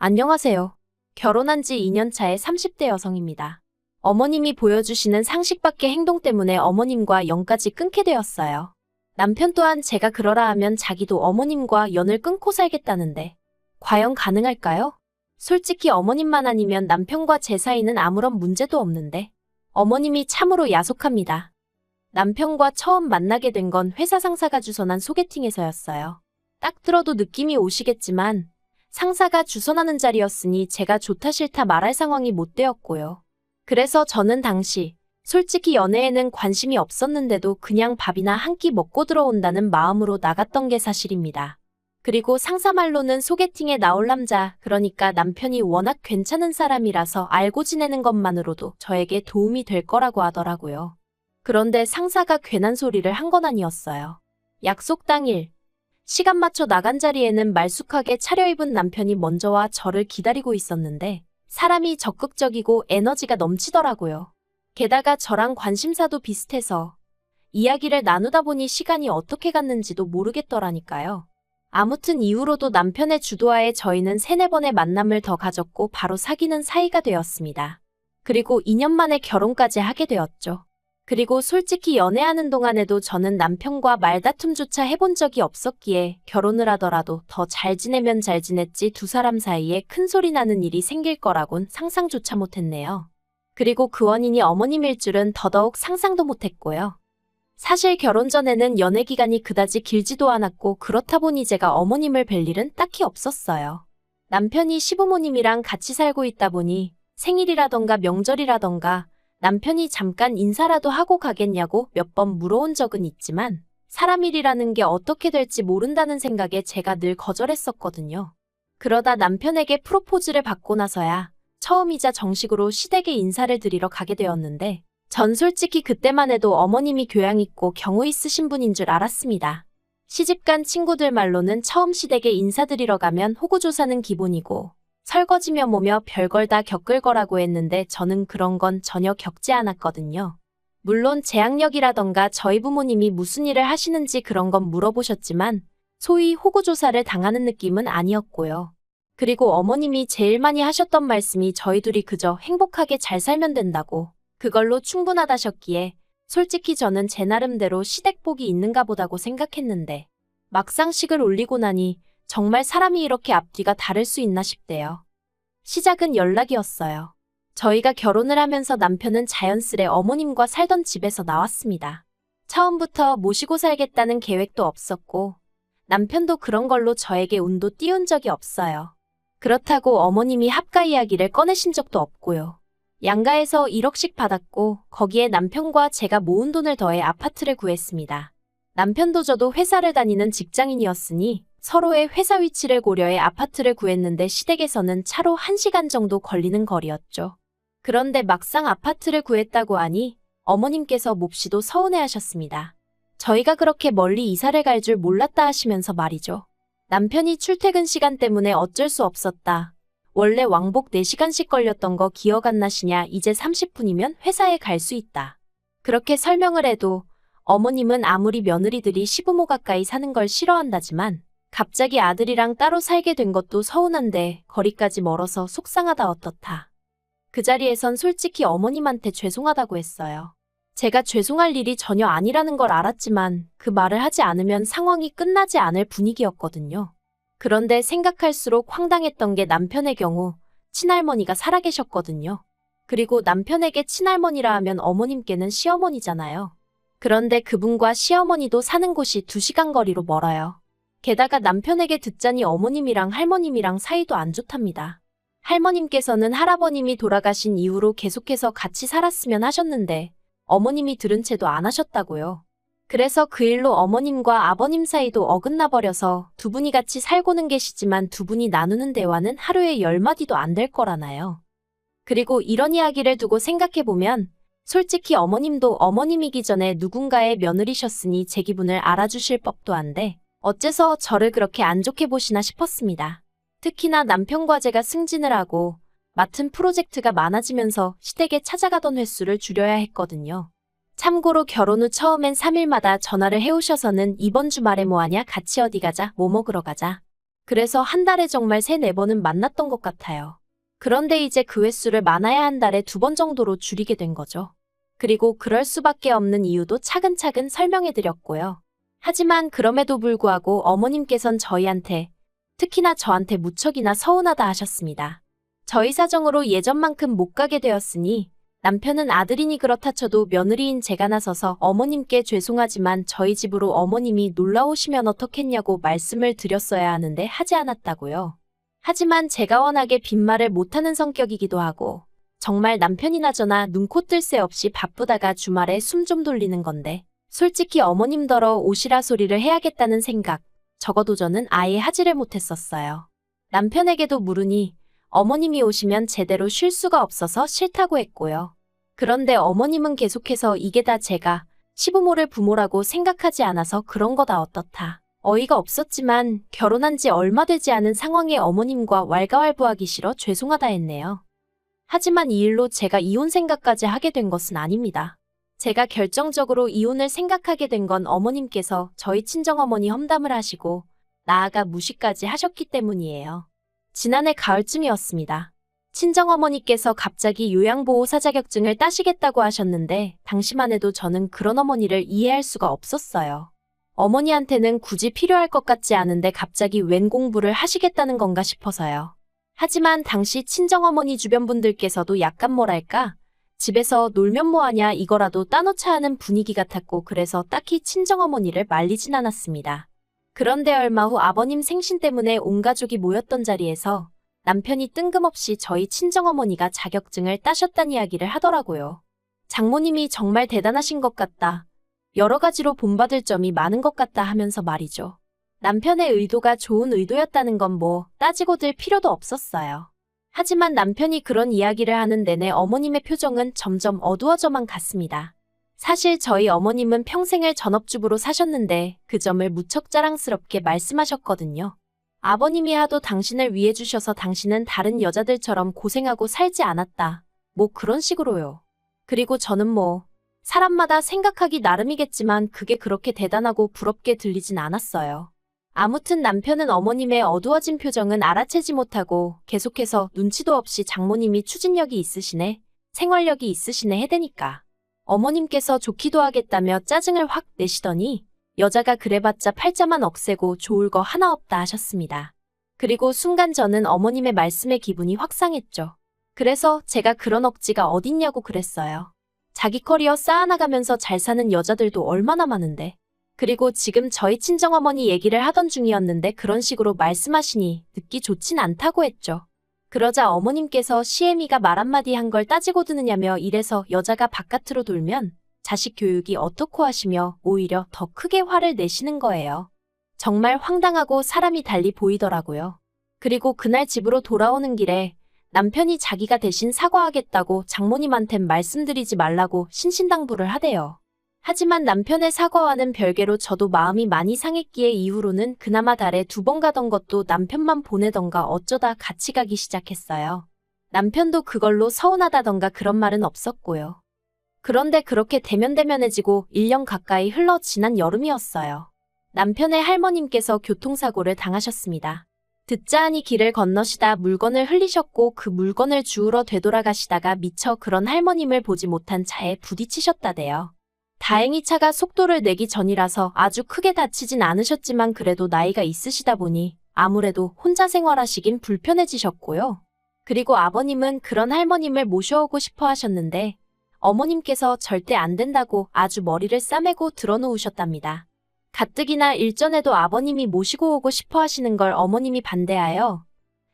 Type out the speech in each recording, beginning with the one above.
안녕하세요. 결혼한 지 2년 차의 30대 여성입니다. 어머님이 보여주시는 상식밖의 행동 때문에 어머님과 연까지 끊게 되었어요. 남편 또한 제가 그러라 하면 자기도 어머님과 연을 끊고 살겠다는데 과연 가능할까요? 솔직히 어머님만 아니면 남편과 제 사이는 아무런 문제도 없는데 어머님이 참으로 야속합니다. 남편과 처음 만나게 된 건 회사 상사가 주선한 소개팅에서였어요. 딱 들어도 느낌이 오시겠지만 상사가 주선하는 자리였으니 제가 좋다 싫다 말할 상황이 못 되었고요. 그래서 저는 당시 솔직히 연애에는 관심이 없었는데도 그냥 밥이나 한 끼 먹고 들어온다는 마음으로 나갔던 게 사실입니다. 그리고 상사 말로는 소개팅에 나올 남자, 그러니까 남편이 워낙 괜찮은 사람이라서 알고 지내는 것만으로도 저에게 도움이 될 거라고 하더라고요. 그런데 상사가 괜한 소리를 한 건 아니었어요. 약속 당일 시간 맞춰 나간 자리에는 말쑥하게 차려입은 남편이 먼저 와 저를 기다리고 있었는데 사람이 적극적이고 에너지가 넘치더라고요. 게다가 저랑 관심사도 비슷해서 이야기를 나누다 보니 시간이 어떻게 갔는지도 모르겠더라니까요. 아무튼 이후로도 남편의 주도하에 저희는 3-4번의 만남을 더 가졌고 바로 사귀는 사이가 되었습니다. 그리고 2년 만에 결혼까지 하게 되었죠. 그리고 솔직히 연애하는 동안에도 저는 남편과 말다툼조차 해본 적이 없었기에 결혼을 하더라도 더 잘 지내면 잘 지냈지 두 사람 사이에 큰 소리 나는 일이 생길 거라곤 상상조차 못했네요. 그리고 그 원인이 어머님일 줄은 더더욱 상상도 못했고요. 사실 결혼 전에는 연애 기간이 그다지 길지도 않았고 그렇다 보니 제가 어머님을 뵐 일은 딱히 없었어요. 남편이 시부모님이랑 같이 살고 있다 보니 생일이라던가 명절이라던가 남편이 잠깐 인사라도 하고 가겠냐고 몇 번 물어온 적은 있지만 사람 일이라는 게 어떻게 될지 모른다는 생각에 제가 늘 거절했었거든요. 그러다 남편에게 프로포즈를 받고 나서야 처음이자 정식으로 시댁에 인사를 드리러 가게 되었는데 전 솔직히 그때만 해도 어머님이 교양 있고 경우 있으신 분인 줄 알았습니다. 시집간 친구들 말로는 처음 시댁에 인사드리러 가면 호구조사는 기본이고 설거지며 뭐며 별걸 다 겪을 거라고 했는데 저는 그런 건 전혀 겪지 않았거든요. 물론 재학력이라던가 저희 부모님이 무슨 일을 하시는지 그런 건 물어보셨지만 소위 호구조사를 당하는 느낌은 아니었고요. 그리고 어머님이 제일 많이 하셨던 말씀이 저희 둘이 그저 행복하게 잘 살면 된다고 그걸로 충분하다셨기에 솔직히 저는 제 나름대로 시댁복이 있는가 보다고 생각했는데 막상 식을 올리고 나니 정말 사람이 이렇게 앞뒤가 다를 수 있나 싶대요. 시작은 연락이었어요. 저희가 결혼을 하면서 남편은 자연스레 어머님과 살던 집에서 나왔습니다. 처음부터 모시고 살겠다는 계획도 없었고 남편도 그런 걸로 저에게 운도 띄운 적이 없어요. 그렇다고 어머님이 합가 이야기를 꺼내신 적도 없고요. 양가에서 1억씩 받았고 거기에 남편과 제가 모은 돈을 더해 아파트를 구했습니다. 남편도 저도 회사를 다니는 직장인이었으니 서로의 회사 위치를 고려해 아파트를 구했는데 시댁에서는 차로 1시간 정도 걸리는 거리였죠. 그런데 막상 아파트를 구했다고 하니 어머님께서 몹시도 서운해하셨습니다. 저희가 그렇게 멀리 이사를 갈 줄 몰랐다 하시면서 말이죠. 남편이 출퇴근 시간 때문에 어쩔 수 없었다. 원래 왕복 4시간씩 걸렸던 거 기억 안 나시냐? 이제 30분이면 회사에 갈 수 있다. 그렇게 설명을 해도 어머님은 아무리 며느리들이 시부모 가까이 사는 걸 싫어한다지만 갑자기 아들이랑 따로 살게 된 것도 서운한데 거리까지 멀어서 속상하다 어떻다. 그 자리에선 솔직히 어머님한테 죄송하다고 했어요. 제가 죄송할 일이 전혀 아니라는 걸 알았지만 그 말을 하지 않으면 상황이 끝나지 않을 분위기였거든요. 그런데 생각할수록 황당했던 게 남편의 경우 친할머니가 살아계셨거든요. 그리고 남편에게 친할머니라 하면 어머님께는 시어머니잖아요. 그런데 그분과 시어머니도 사는 곳이 2시간 거리로 멀어요. 게다가 남편에게 듣자니 어머님이랑 할머님이랑 사이도 안 좋답니다. 할머님께서는 할아버님이 돌아가신 이후로 계속해서 같이 살았으면 하셨는데 어머님이 들은 채도 안 하셨다고요. 그래서 그 일로 어머님과 아버님 사이도 어긋나 버려서 두 분이 같이 살고는 계시지만 두 분이 나누는 대화는 하루에 10마디도 안 될 거라나요. 그리고 이런 이야기를 두고 생각해보면 솔직히 어머님도 어머님이기 전에 누군가의 며느리셨으니 제 기분을 알아주실 법도 한데 어째서 저를 그렇게 안 좋게 보시나 싶었습니다. 특히나 남편과 제가 승진을 하고 맡은 프로젝트가 많아지면서 시댁에 찾아가던 횟수를 줄여야 했거든요. 참고로 결혼 후 처음엔 3일마다 전화를 해오셔서는 이번 주말에 뭐하냐? 같이 어디 가자? 뭐 먹으러 가자? 그래서 한 달에 정말 3, 4번은 만났던 것 같아요. 그런데 이제 그 횟수를 많아야 한 달에 2번 정도로 줄이게 된 거죠. 그리고 그럴 수밖에 없는 이유도 차근차근 설명해 드렸고요. 하지만 그럼에도 불구하고 어머님께선 저희한테, 특히나 저한테 무척이나 서운하다 하셨습니다. 저희 사정으로 예전만큼 못 가게 되었으니 남편은 아들이니 그렇다 쳐도 며느리인 제가 나서서 어머님께 죄송하지만 저희 집으로 어머님이 놀러 오시면 어떻겠냐고 말씀을 드렸어야 하는데 하지 않았다고요. 하지만 제가 워낙에 빈말을 못하는 성격이기도 하고 정말 남편이나 저나 눈코 뜰 새 없이 바쁘다가 주말에 숨 좀 돌리는 건데 솔직히 어머님더러 오시라 소리를 해야겠다는 생각, 적어도 저는 아예 하지를 못했었어요. 남편에게도 물으니 어머님이 오시면 제대로 쉴 수가 없어서 싫다고 했고요. 그런데 어머님은 계속해서 이게 다 제가 시부모를 부모라고 생각하지 않아서 그런 거다 어떻다. 어이가 없었지만 결혼한 지 얼마 되지 않은 상황에 어머님과 왈가왈부하기 싫어 죄송하다 했네요. 하지만 이 일로 제가 이혼 생각까지 하게 된 것은 아닙니다. 제가 결정적으로 이혼을 생각하게 된 건 어머님께서 저희 친정어머니 험담을 하시고 나아가 무시까지 하셨기 때문이에요. 지난해 가을쯤이었습니다. 친정어머니께서 갑자기 요양보호사 자격증을 따시겠다고 하셨는데 당시만 해도 저는 그런 어머니를 이해할 수가 없었어요. 어머니한테는 굳이 필요할 것 같지 않은데 갑자기 웬 공부를 하시겠다는 건가 싶어서요. 하지만 당시 친정어머니 주변 분들께서도 약간 뭐랄까 집에서 놀면 뭐하냐 이거라도 따놓자 하는 분위기 같았고 그래서 딱히 친정어머니를 말리진 않았습니다. 그런데 얼마 후 아버님 생신 때문에 온 가족이 모였던 자리에서 남편이 뜬금없이 저희 친정어머니가 자격증을 따셨다는 이야기를 하더라고요. 장모님이 정말 대단하신 것 같다. 여러 가지로 본받을 점이 많은 것 같다 하면서 말이죠. 남편의 의도가 좋은 의도였다는 건 뭐 따지고 들 필요도 없었어요. 하지만 남편이 그런 이야기를 하는 내내 어머님의 표정은 점점 어두워져만 갔습니다. 사실 저희 어머님은 평생을 전업주부로 사셨는데 그 점을 무척 자랑스럽게 말씀하셨거든요. 아버님이 하도 당신을 위해 주셔서 당신은 다른 여자들처럼 고생하고 살지 않았다. 뭐 그런 식으로요. 그리고 저는 뭐 사람마다 생각하기 나름이겠지만 그게 그렇게 대단하고 부럽게 들리진 않았어요. 아무튼 남편은 어머님의 어두워진 표정은 알아채지 못하고 계속해서 눈치도 없이 장모님이 추진력이 있으시네, 생활력이 있으시네 해대니까 어머님께서 좋기도 하겠다며 짜증을 확 내시더니 여자가 그래봤자 팔자만 억세고 좋을 거 하나 없다 하셨습니다. 그리고 순간 저는 어머님의 말씀에 기분이 확 상했죠. 그래서 제가 그런 억지가 어딨냐고 그랬어요. 자기 커리어 쌓아나가면서 잘 사는 여자들도 얼마나 많은데. 그리고 지금 저희 친정어머니 얘기를 하던 중이었는데 그런 식으로 말씀하시니 듣기 좋진 않다고 했죠. 그러자 어머님께서 시애미가 말 한마디 한 걸 따지고 드느냐며 이래서 여자가 바깥으로 돌면 자식 교육이 어떻고 하시며 오히려 더 크게 화를 내시는 거예요. 정말 황당하고 사람이 달리 보이더라고요. 그리고 그날 집으로 돌아오는 길에 남편이 자기가 대신 사과하겠다고 장모님한텐 말씀드리지 말라고 신신당부를 하대요. 하지만 남편의 사과와는 별개로 저도 마음이 많이 상했기에 이후로는 그나마 달에 2번 가던 것도 남편만 보내던가 어쩌다 같이 가기 시작했어요. 남편도 그걸로 서운하다던가 그런 말은 없었고요. 그런데 그렇게 대면대면해지고 1년 가까이 흘러 지난 여름이었어요. 남편의 할머님께서 교통사고를 당하셨습니다. 듣자 하니 길을 건너시다 물건을 흘리셨고 그 물건을 주우러 되돌아가시다가 미처 그런 할머님을 보지 못한 차에 부딪히셨다대요. 다행히 차가 속도를 내기 전이라서 아주 크게 다치진 않으셨지만 그래도 나이가 있으시다 보니 아무래도 혼자 생활하시긴 불편해지셨고요. 그리고 아버님은 그런 할머님을 모셔오고 싶어 하셨는데 어머님께서 절대 안 된다고 아주 머리를 싸매고 들어놓으셨답니다. 가뜩이나 일전에도 아버님이 모시고 오고 싶어 하시는 걸 어머님이 반대하여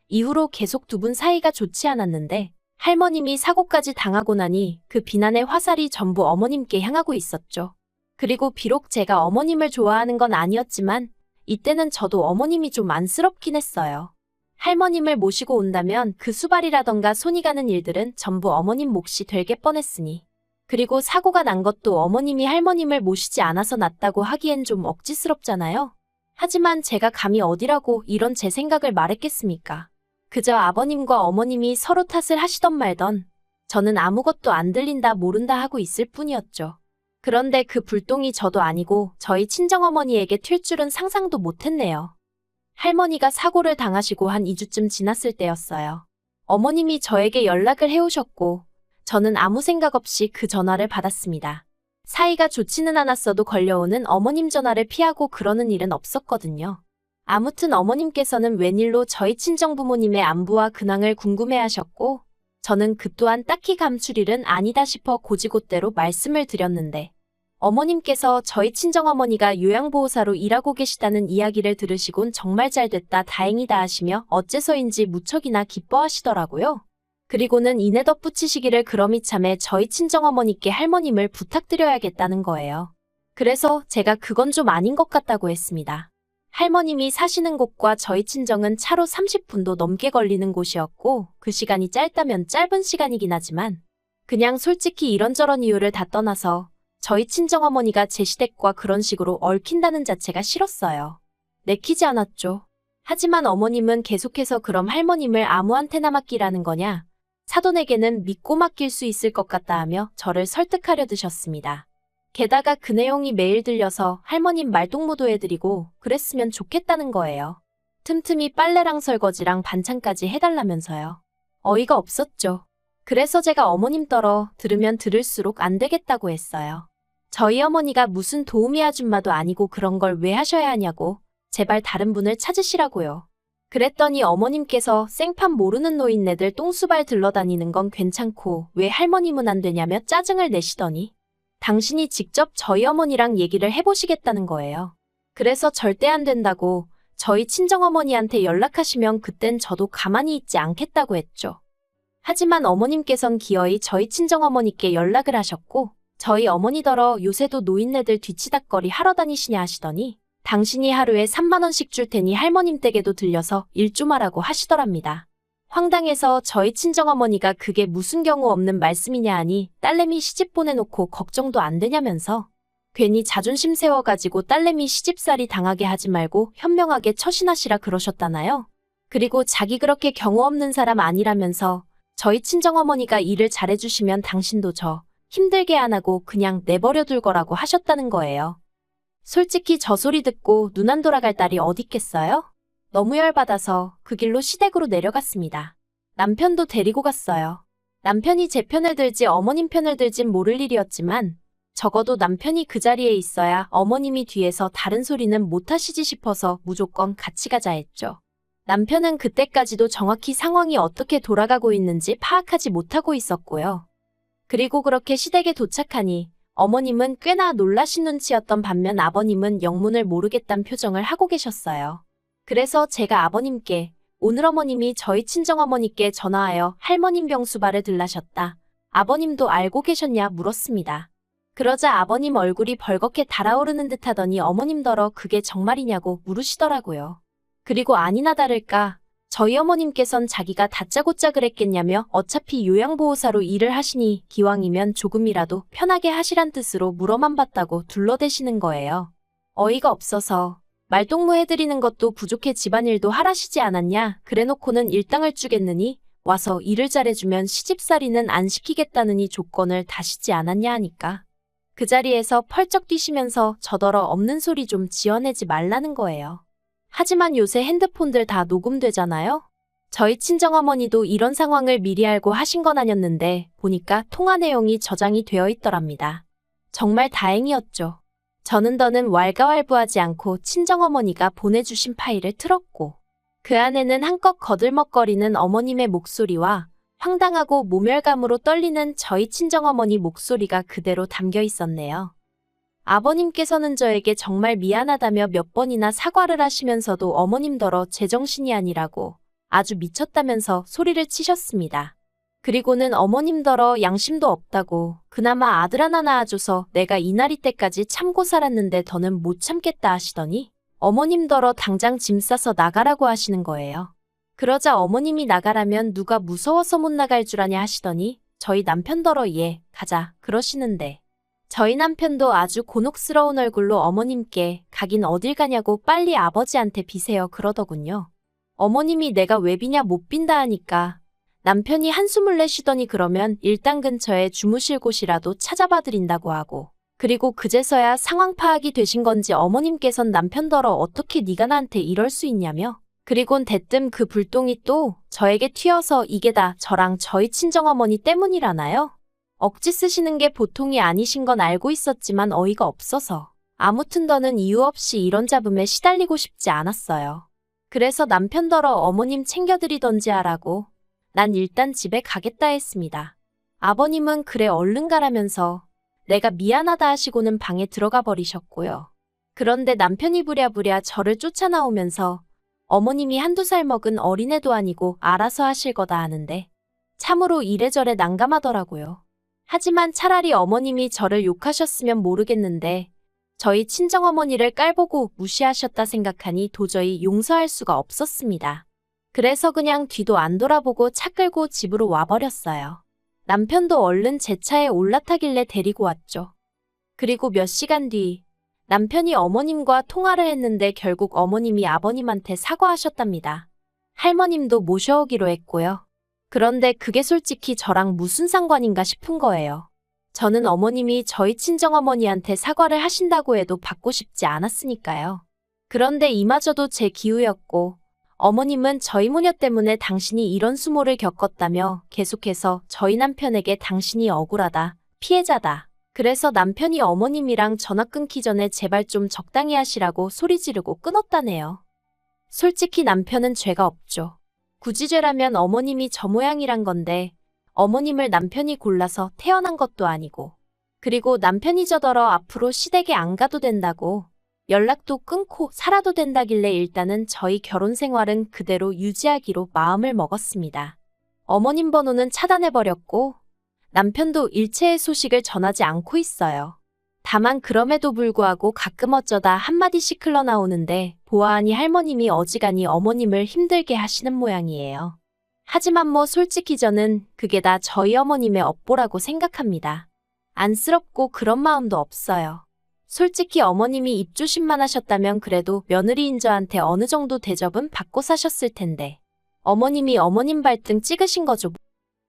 이후로 계속 2분 사이가 좋지 않았는데 할머님이 사고까지 당하고 나니 그 비난의 화살이 전부 어머님께 향하고 있었죠. 그리고 비록 제가 어머님을 좋아하는 건 아니었지만 이때는 저도 어머님이 좀 안쓰럽긴 했어요. 할머님을 모시고 온다면 그 수발이라던가 손이 가는 일들은 전부 어머님 몫이 되게 뻔했으니. 그리고 사고가 난 것도 어머님이 할머님을 모시지 않아서 났다고 하기엔 좀 억지스럽잖아요. 하지만 제가 감히 어디라고 이런 제 생각을 말했겠습니까? 그저 아버님과 어머님이 서로 탓을 하시던 말던 저는 아무것도 안 들린다 모른다 하고 있을 뿐이었죠. 그런데 그 불똥이 저도 아니고 저희 친정어머니에게 튈 줄은 상상도 못했네요. 할머니가 사고를 당하시고 한 2주쯤 지났을 때였어요. 어머님이 저에게 연락을 해오셨고 저는 아무 생각 없이 그 전화를 받았습니다. 사이가 좋지는 않았어도 걸려오는 어머님 전화를 피하고 그러는 일은 없었거든요. 아무튼 어머님께서는 웬일로 저희 친정부모님의 안부와 근황을 궁금해하셨고 저는 그 또한 딱히 감출 일은 아니다 싶어 고지곳대로 말씀을 드렸는데 어머님께서 저희 친정어머니가 요양보호사로 일하고 계시다는 이야기를 들으시곤 정말 잘됐다 다행이다 하시며 어째서인지 무척이나 기뻐하시더라고요. 그리고는 이내 덧붙이시기를 그럼 이참에 저희 친정어머니께 할머님을 부탁드려야겠다는 거예요. 그래서 제가 그건 좀 아닌 것 같다고 했습니다. 할머님이 사시는 곳과 저희 친정은 차로 30분도 넘게 걸리는 곳이었고 그 시간이 짧다면 짧은 시간이긴 하지만 그냥 솔직히 이런저런 이유를 다 떠나서 저희 친정어머니가 제 시댁과 그런 식으로 얽힌다는 자체가 싫었어요. 내키지 않았죠. 하지만 어머님은 계속해서 그럼 할머님을 아무한테나 맡기라는 거냐? 사돈에게는 믿고 맡길 수 있을 것 같다 하며 저를 설득하려 드셨습니다. 게다가 그 내용이 매일 들려서 할머님 말동무도 해드리고 그랬으면 좋겠다는 거예요. 틈틈이 빨래랑 설거지랑 반찬까지 해달라면서요. 어이가 없었죠. 그래서 제가 어머님 떨어 들으면 들을수록 안 되겠다고 했어요. 저희 어머니가 무슨 도우미 아줌마도 아니고 그런 걸 왜 하셔야 하냐고 제발 다른 분을 찾으시라고요. 그랬더니 어머님께서 생판 모르는 노인네들 똥수발 들러다니는 건 괜찮고 왜 할머님은 안 되냐며 짜증을 내시더니 당신이 직접 저희 어머니랑 얘기를 해보시겠다는 거예요. 그래서 절대 안 된다고 저희 친정어머니한테 연락하시면 그땐 저도 가만히 있지 않겠다고 했죠. 하지만 어머님께선 기어이 저희 친정어머니께 연락을 하셨고 저희 어머니더러 요새도 노인네들 뒤치다꺼리 하러 다니시냐 하시더니 당신이 하루에 3만 원씩 줄 테니 할머님 댁에도 들려서 일 좀 하라고 하시더랍니다. 황당해서 저희 친정어머니가 그게 무슨 경우 없는 말씀이냐 하니 딸내미 시집 보내놓고 걱정도 안 되냐면서 괜히 자존심 세워가지고 딸내미 시집살이 당하게 하지 말고 현명하게 처신하시라 그러셨다나요? 그리고 자기 그렇게 경우 없는 사람 아니라면서 저희 친정어머니가 일을 잘해주시면 당신도 저 힘들게 안 하고 그냥 내버려 둘 거라고 하셨다는 거예요. 솔직히 저 소리 듣고 눈 안 돌아갈 딸이 어딨겠어요? 너무 열받아서 그 길로 시댁으로 내려갔습니다. 남편도 데리고 갔어요. 남편이 제 편을 들지 어머님 편을 들진 모를 일이었지만 적어도 남편이 그 자리에 있어야 어머님이 뒤에서 다른 소리는 못하시지 싶어서 무조건 같이 가자 했죠. 남편은 그때까지도 정확히 상황이 어떻게 돌아가고 있는지 파악하지 못하고 있었고요. 그리고 그렇게 시댁에 도착하니 어머님은 꽤나 놀라신 눈치였던 반면 아버님은 영문을 모르겠단 표정을 하고 계셨어요. 그래서 제가 아버님께 오늘 어머님이 저희 친정어머니께 전화하여 할머님 병수발을 들라셨다. 아버님도 알고 계셨냐 물었습니다. 그러자 아버님 얼굴이 벌겋게 달아오르는 듯 하더니 어머님더러 그게 정말이냐고 물으시더라고요. 그리고 아니나 다를까 저희 어머님께선 자기가 다짜고짜 그랬겠냐며 어차피 요양보호사로 일을 하시니 기왕이면 조금이라도 편하게 하시란 뜻으로 물어만 봤다고 둘러대시는 거예요. 어이가 없어서 말동무 해드리는 것도 부족해 집안일도 하라시지 않았냐 그래놓고는 일당을 주겠느니 와서 일을 잘해주면 시집살이는 안 시키겠다느니 조건을 다시지 않았냐 하니까 그 자리에서 펄쩍 뛰시면서 저더러 없는 소리 좀 지어내지 말라는 거예요. 하지만 요새 핸드폰들 다 녹음되잖아요? 저희 친정어머니도 이런 상황을 미리 알고 하신 건 아니었는데 보니까 통화 내용이 저장이 되어 있더랍니다. 정말 다행이었죠. 저는 더는 왈가왈부하지 않고 친정어머니가 보내주신 파일을 틀었고 그 안에는 한껏 거들먹거리는 어머님의 목소리와 황당하고 모멸감으로 떨리는 저희 친정어머니 목소리가 그대로 담겨 있었네요. 아버님께서는 저에게 정말 미안하다며 몇 번이나 사과를 하시면서도 어머님더러 제정신이 아니라고 아주 미쳤다면서 소리를 치셨습니다. 그리고는 어머님더러 양심도 없다고 그나마 아들 하나 낳아줘서 내가 이날이 때까지 참고 살았는데 더는 못 참겠다 하시더니 어머님더러 당장 짐 싸서 나가라고 하시는 거예요. 그러자 어머님이 나가라면 누가 무서워서 못 나갈 줄 아냐 하시더니 저희 남편더러 예 가자 그러시는데 저희 남편도 아주 곤혹스러운 얼굴로 어머님께 가긴 어딜 가냐고 빨리 아버지한테 비세요 그러더군요. 어머님이 내가 왜 비냐 못 빈다 하니까 남편이 한숨을 내쉬더니 그러면 일당 근처에 주무실 곳이라도 찾아봐 드린다고 하고 그리고 그제서야 상황 파악이 되신 건지 어머님께선 남편더러 어떻게 네가 나한테 이럴 수 있냐며. 그리곤 대뜸 그 불똥이 또 저에게 튀어서 이게 다 저랑 저희 친정어머니 때문이라나요? 억지 쓰시는 게 보통이 아니신 건 알고 있었지만 어이가 없어서 아무튼 더는 이유 없이 이런 잡음에 시달리고 싶지 않았어요. 그래서 남편더러 어머님 챙겨드리던지 하라고 난 일단 집에 가겠다 했습니다. 아버님은 그래 얼른 가라면서 내가 미안하다 하시고는 방에 들어가 버리셨고요. 그런데 남편이 부랴부랴 저를 쫓아나오면서 어머님이 한두 살 먹은 어린애도 아니고 알아서 하실 거다 하는데 참으로 이래저래 난감하더라고요. 하지만 차라리 어머님이 저를 욕하셨으면 모르겠는데 저희 친정어머니를 깔보고 무시하셨다 생각하니 도저히 용서할 수가 없었습니다. 그래서 그냥 뒤도 안 돌아보고 차 끌고 집으로 와버렸어요. 남편도 얼른 제 차에 올라타길래 데리고 왔죠. 그리고 몇 시간 뒤 남편이 어머님과 통화를 했는데 결국 어머님이 아버님한테 사과하셨답니다. 할머님도 모셔오기로 했고요. 그런데 그게 솔직히 저랑 무슨 상관인가 싶은 거예요. 저는 어머님이 저희 친정어머니한테 사과를 하신다고 해도 받고 싶지 않았으니까요. 그런데 이마저도 제 기우였고 어머님은 저희 모녀 때문에 당신이 이런 수모를 겪었다며 계속해서 저희 남편에게 당신이 억울하다, 피해자다. 그래서 남편이 어머님이랑 전화 끊기 전에 제발 좀 적당히 하시라고 소리 지르고 끊었다네요. 솔직히 남편은 죄가 없죠. 굳이 죄라면 어머님이 저 모양이란 건데 어머님을 남편이 골라서 태어난 것도 아니고 그리고 남편이 저더러 앞으로 시댁에 안 가도 된다고 연락도 끊고 살아도 된다길래 일단은 저희 결혼 생활은 그대로 유지하기로 마음을 먹었습니다. 어머님 번호는 차단해버렸고 남편도 일체의 소식을 전하지 않고 있어요. 다만 그럼에도 불구하고 가끔 어쩌다 한마디씩 흘러나오는데 보아하니 할머님이 어지간히 어머님을 힘들게 하시는 모양이에요. 하지만 뭐 솔직히 저는 그게 다 저희 어머님의 업보라고 생각합니다. 안쓰럽고 그런 마음도 없어요. 솔직히 어머님이 입조심만 하셨다면 그래도 며느리인 저한테 어느 정도 대접은 받고 사셨을 텐데 어머님이 어머님 발등 찍으신 거죠.